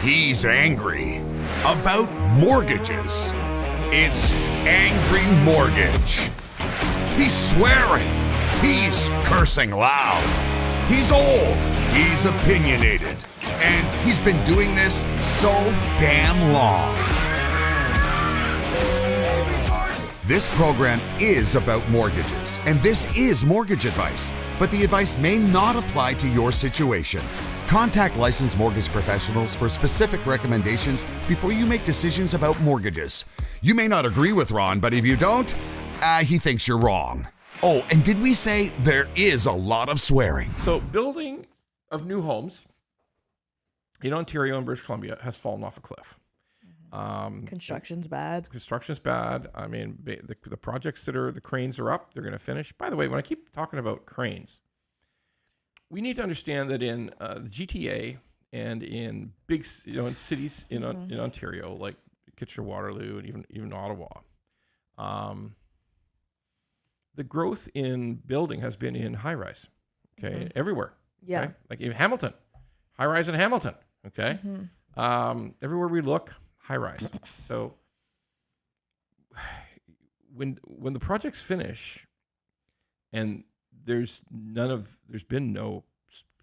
He's angry about mortgages. It's Angry Mortgage. He's swearing. He's cursing loud. He's old. He's opinionated. And he's been doing this so damn long. This program is about mortgages, and this is mortgage advice, but the advice may not apply to your situation. Contact licensed mortgage professionals for specific recommendations before you make decisions about mortgages. You may not agree with Ron, but if you don't, he thinks you're wrong. Oh, and did we say there is a lot of swearing? So building of new homes in Ontario and British Columbia has fallen off a cliff. Construction's bad. Construction's bad. I mean, the projects the cranes are up. They're going to finish. By the way, when I keep talking about cranes, we need to understand that in the GTA and in big, in cities in Ontario, like Kitchener-Waterloo and even Ottawa, the growth in building has been in high rise. Okay, everywhere. Yeah, okay? Like in Hamilton, high rise in Hamilton. Okay, everywhere we look. High rise. So when the projects finish, and there's been no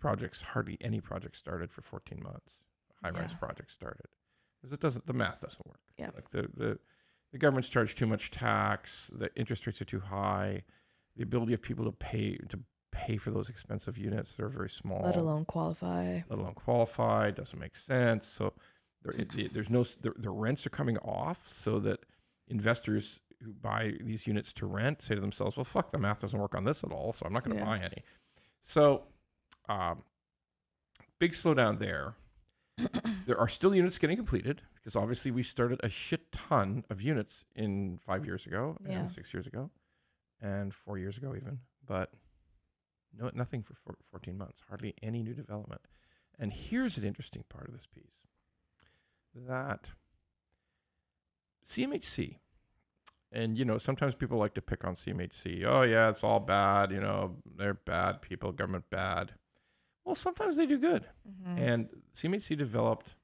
projects, hardly any projects started for 14 months. High rise projects started because the math doesn't work. Yeah, like the government's charged too much tax. The interest rates are too high. The ability of people to pay for those expensive units, they're very small. Let alone qualify. Doesn't make sense. So the rents are coming off, so that investors who buy these units to rent say to themselves, well, fuck, the math doesn't work on this at all, so I'm not going to buy any. So big slowdown there. There are still units getting completed, because obviously we started a shit ton of units in 5 years ago, and 6 years ago, and 4 years ago even, but nothing for 14 months, hardly any new development. And here's an interesting part of this piece. That CMHC, and sometimes people like to pick on CMHC. Oh yeah, it's all bad. They're bad people, government bad. Well, sometimes they do good. And CMHC developed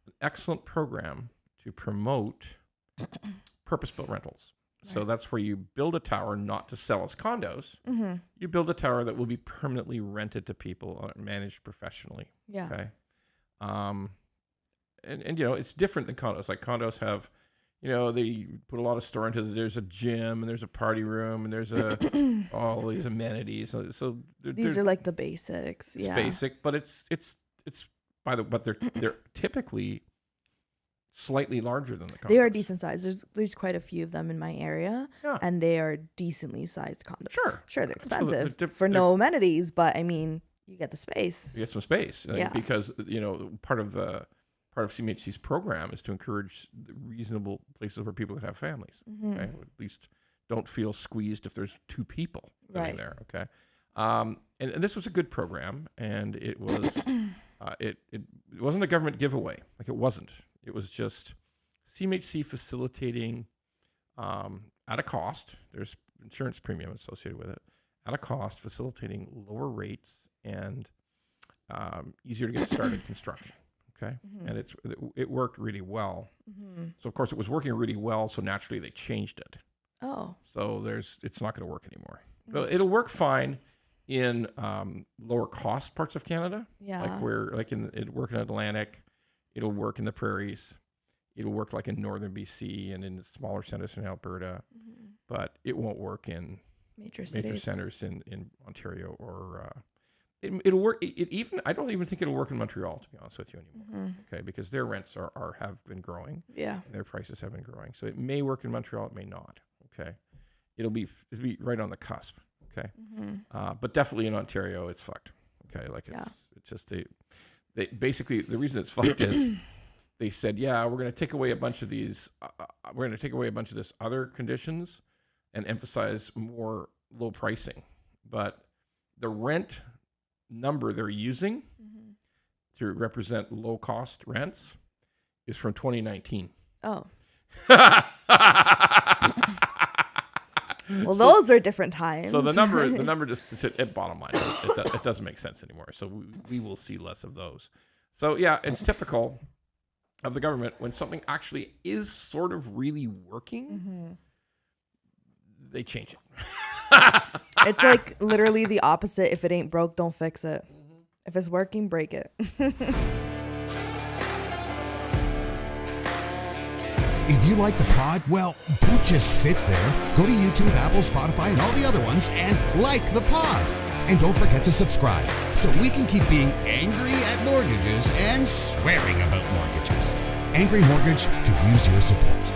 an excellent program to promote purpose-built rentals. Right. So that's where you build a tower not to sell as condos. You build a tower that will be permanently rented to people, managed professionally. Yeah. Okay. And it's different than condos. Like condos have, they put a lot of store into there's a gym and there's a party room and there's all these amenities. So these are like the basics. It's basic, but it's but they're typically slightly larger than the condos. They are decent sized. There's quite a few of them in my area, and they are decently sized condos. Sure, they're expensive for no amenities, but I mean, you get the space. You get some space, because part of CMHC's program is to encourage reasonable places where people can have families. Okay? At least don't feel squeezed if there's two people living there. Okay, and this was a good program, and it was it wasn't a government giveaway. Like it wasn't. It was just CMHC facilitating at a cost. There's insurance premium associated with it. At a cost, facilitating lower rates and easier to get started construction. Okay, and it worked really well. So of course it was working really well. So naturally they changed it. Oh. So it's not going to work anymore. Well, it'll work fine in lower cost parts of Canada. Yeah. It'll work in Atlantic. It'll work in the prairies. It'll work like in northern BC and in the smaller centers in Alberta. But it won't work in major centers in Ontario or. It'll work. I don't even think it'll work in Montreal, to be honest with you anymore. Okay, because their rents have been growing. Yeah, and their prices have been growing. So it may work in Montreal. It may not. Okay, it'll be right on the cusp. Okay, but definitely in Ontario, it's fucked. Okay, it's just they basically the reason it's fucked is they said, we're going to take away a bunch of these. We're going to take away a bunch of this other conditions and emphasize more low pricing, but the rent number they're using to represent low cost rents is from 2019. Oh. Well, those are different times. So the number just at bottom line. It doesn't make sense anymore. So we will see less of those. So yeah, it's typical. of the government, when something actually is sort of really working, they change it. It's like literally the opposite. If it ain't broke, don't fix it. If it's working, break it. If you like the pod, well, don't just sit there. Go to YouTube, Apple, Spotify, and all the other ones and like the pod. And don't forget to subscribe so we can keep being angry at mortgages and swearing about mortgages. Angry Mortgage could use your support.